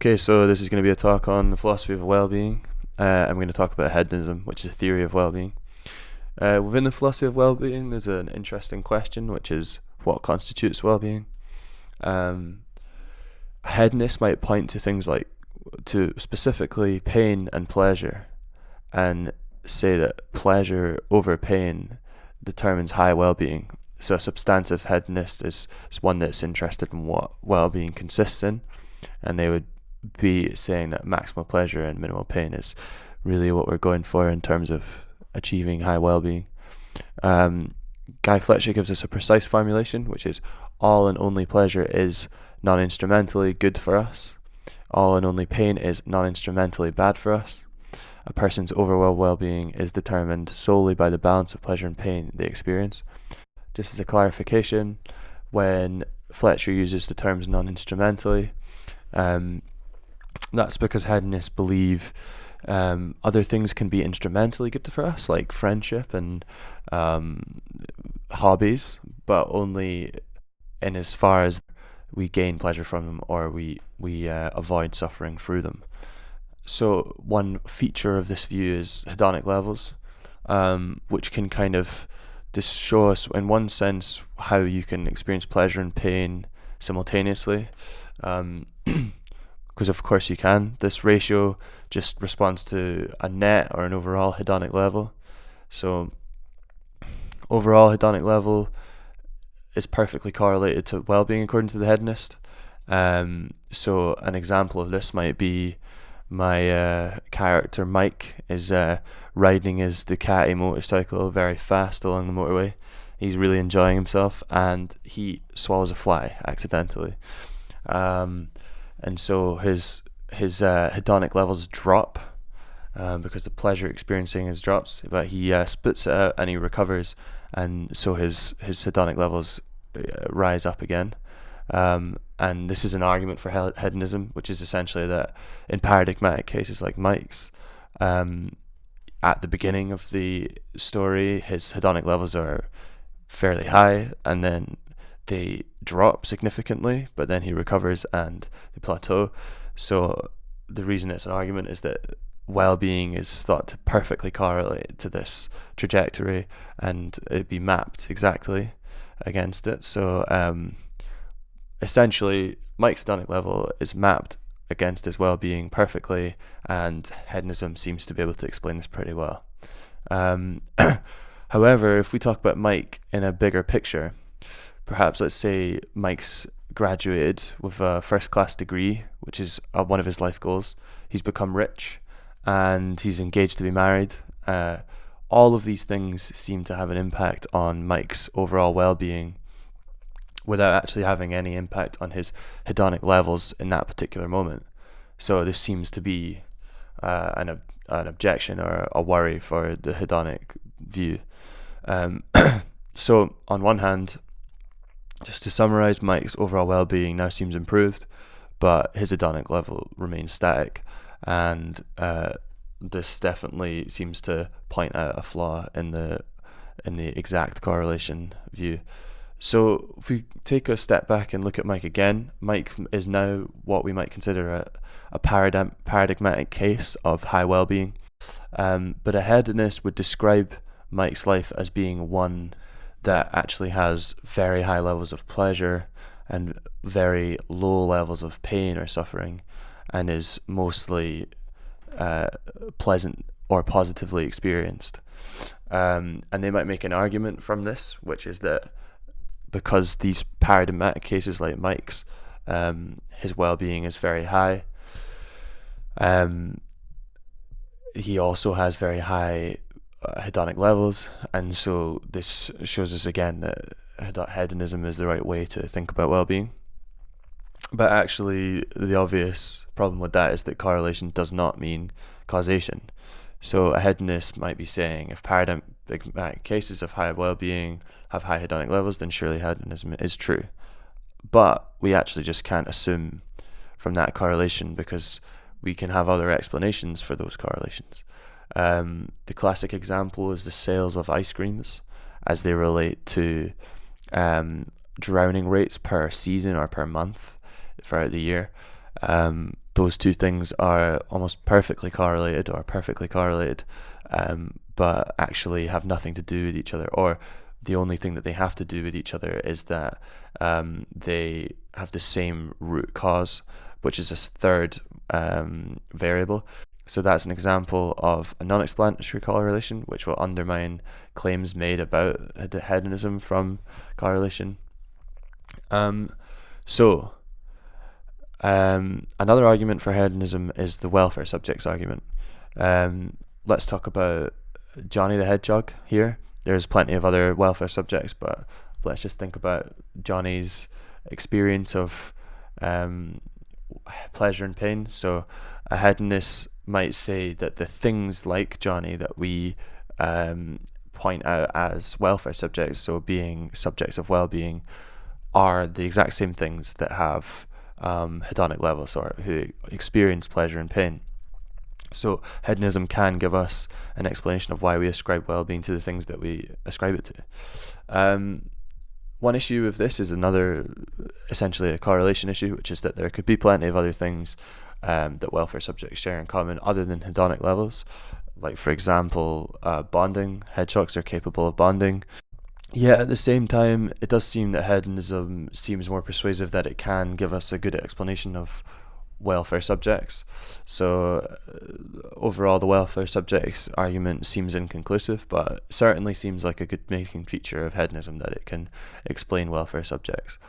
Okay, so this is going to be a talk on the philosophy of well-being. I'm going to talk about hedonism, which is a theory of well-being. Within the philosophy of well-being, there's an interesting question, which is what constitutes well-being. Um, Hedonists might point to things like, to specifically pain and pleasure, and say that pleasure over pain determines high well-being. So a substantive hedonist is one that's interested in what well-being consists in, and they would be saying that maximal pleasure and minimal pain is really what we're going for in terms of achieving high well-being. Guy Fletcher gives us a precise formulation, which is all and only pleasure is non-instrumentally good for us. All and only pain is non-instrumentally bad for us. A person's overall well-being is determined solely by the balance of pleasure and pain they experience. Just as a clarification, when Fletcher uses the terms non-instrumentally, that's because hedonists believe other things can be instrumentally good for us, like friendship and hobbies, but only in as far as we gain pleasure from them or we avoid suffering through them. So one feature of this view is hedonic levels, which can kind of just show us, in one sense, how you can experience pleasure and pain simultaneously. Because of course you can. This ratio just responds to a net or an overall hedonic level. So overall hedonic level is perfectly correlated to well-being according to the hedonist. So an example of this might be my character Mike is riding his Ducati motorcycle very fast along the motorway. He's really enjoying himself, and he swallows a fly accidentally. And so his hedonic levels drop because the pleasure experiencing his drops, but he spits it out and he recovers, and so his hedonic levels rise up again. And this is an argument for hedonism, which is essentially that in paradigmatic cases like Mike's, at the beginning of the story, his hedonic levels are fairly high, and then they drop significantly, but then he recovers and they plateau. So the reason it's an argument is that well-being is thought to perfectly correlate to this trajectory, and it'd be mapped exactly against it. So essentially, Mike's hedonic level is mapped against his well-being perfectly, and hedonism seems to be able to explain this pretty well. However, if we talk about Mike in a bigger picture, perhaps let's say Mike's graduated with a first-class degree, which is one of his life goals. He's become rich, and he's engaged to be married. All of these things seem to have an impact on Mike's overall well-being without actually having any impact on his hedonic levels in that particular moment. So this seems to be an objection or a worry for the hedonic view. So on one hand, just to summarize, Mike's overall well-being now seems improved, but his hedonic level remains static, and this definitely seems to point out a flaw in the exact correlation view. So if we take a step back and look at Mike again, Mike is now what we might consider a paradigmatic case of high well-being, but a hedonist would describe Mike's life as being one that actually has very high levels of pleasure and very low levels of pain or suffering, and is mostly pleasant or positively experienced. And they might make an argument from this, which is that because these paradigmatic cases like Mike's, his well-being is very high, he also has very high hedonic levels, and so this shows us again that hedonism is the right way to think about well-being. But actually, the obvious problem with that is that correlation does not mean causation. So a hedonist might be saying, if paradigmatic cases of high well-being have high hedonic levels, then surely hedonism is true. But we actually just can't assume from that correlation, because we can have other explanations for those correlations. The classic example is the sales of ice creams as they relate to drowning rates per season or per month throughout the year. those two things are almost perfectly correlated or perfectly correlated, but actually have nothing to do with each other, or the only thing that they have to do with each other is that they have the same root cause, which is a third variable. So that's an example of a non-explanatory correlation, which will undermine claims made about hedonism from correlation. So another argument for hedonism is the welfare subjects argument. Let's talk about Johnny the Hedgehog here. There's plenty of other welfare subjects, but let's just think about Johnny's experience of pleasure and pain. So a hedonist might say that the things like Johnny that we point out as welfare subjects, so being subjects of well-being, are the exact same things that have hedonic levels, or who experience pleasure and pain. So hedonism can give us an explanation of why we ascribe well-being to the things that we ascribe it to. One issue with this is essentially a correlation issue, which is that there could be plenty of other things that welfare subjects share in common other than hedonic levels. Like, for example, bonding. Hedgehogs are capable of bonding. Yet at the same time, it does seem that hedonism seems more persuasive, that it can give us a good explanation of welfare subjects. So overall, the welfare subjects argument seems inconclusive, but certainly seems like a good making feature of hedonism, that it can explain welfare subjects.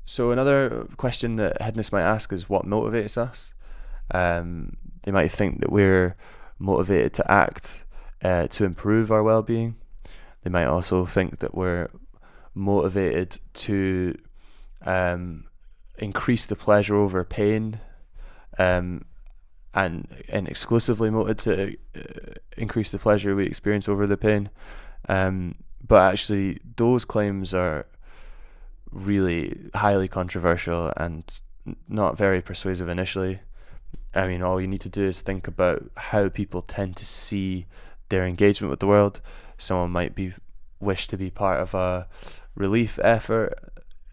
So another question that hedonists might ask is, what motivates us? They might think that we're motivated to act to improve our well-being. They might also think that we're motivated to increase the pleasure over pain, and exclusively motivated to increase the pleasure we experience over the pain. But actually, those claims are really highly controversial and not very persuasive initially. I mean, all you need to do is think about how people tend to see their engagement with the world. Someone might wish to be part of a relief effort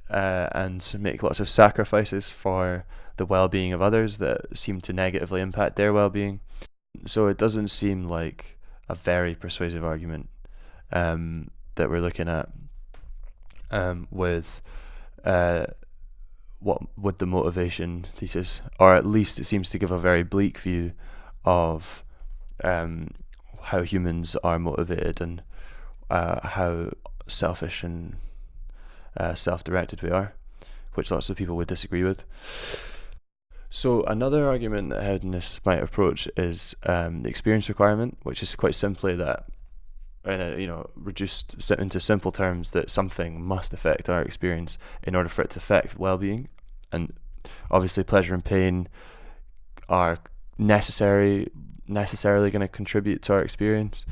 and make lots of sacrifices for the well-being of others that seem to negatively impact their well-being. So it doesn't seem like a very persuasive argument that we're looking at with the motivation thesis, or at least it seems to give a very bleak view of how humans are motivated, and how selfish and self-directed we are, which lots of people would disagree with. So another argument that hedonists might approach is the experience requirement, which is quite simply that, reduced into simple terms, that something must affect our experience in order for it to affect well-being. And obviously pleasure and pain are necessarily going to contribute to our experience.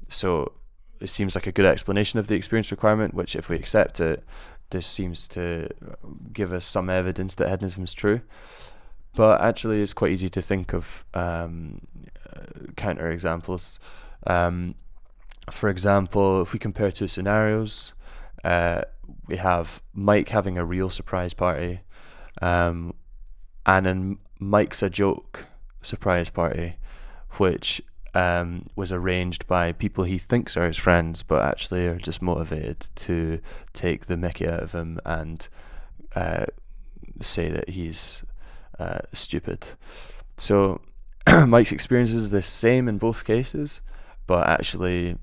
So it seems like a good explanation of the experience requirement, which, if we accept it, this seems to give us some evidence that hedonism is true. But actually, it's quite easy to think of counter examples. For example, if we compare two scenarios, we have Mike having a real surprise party, and then Mike's a joke surprise party, which was arranged by people he thinks are his friends, but actually are just motivated to take the mickey out of him and say that he's stupid. So Mike's experience is the same in both cases, but actually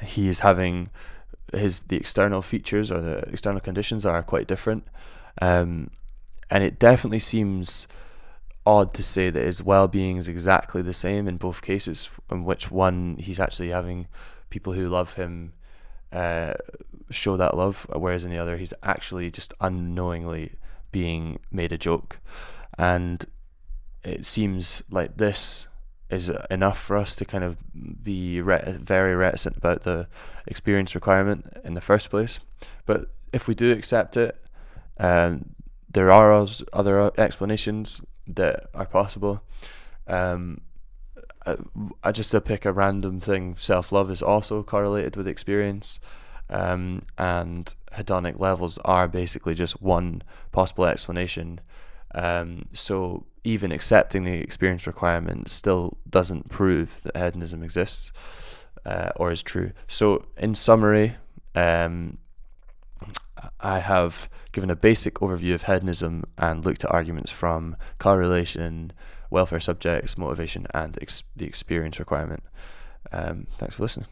he is having the external features, or the external conditions, are quite different, and it definitely seems odd to say that his well-being is exactly the same in both cases, in which one he's actually having people who love him show that love, whereas in the other he's actually just unknowingly being made a joke. And it seems like this is enough for us to kind of be very reticent about the experience requirement in the first place. But if we do accept it, there are other explanations that are possible. I just to pick a random thing, self-love is also correlated with experience. and hedonic levels are basically just one possible explanation. So even accepting the experience requirement still doesn't prove that hedonism exists or is true. So in summary, I have given a basic overview of hedonism and looked at arguments from correlation, welfare subjects, motivation, and the experience requirement. Thanks for listening.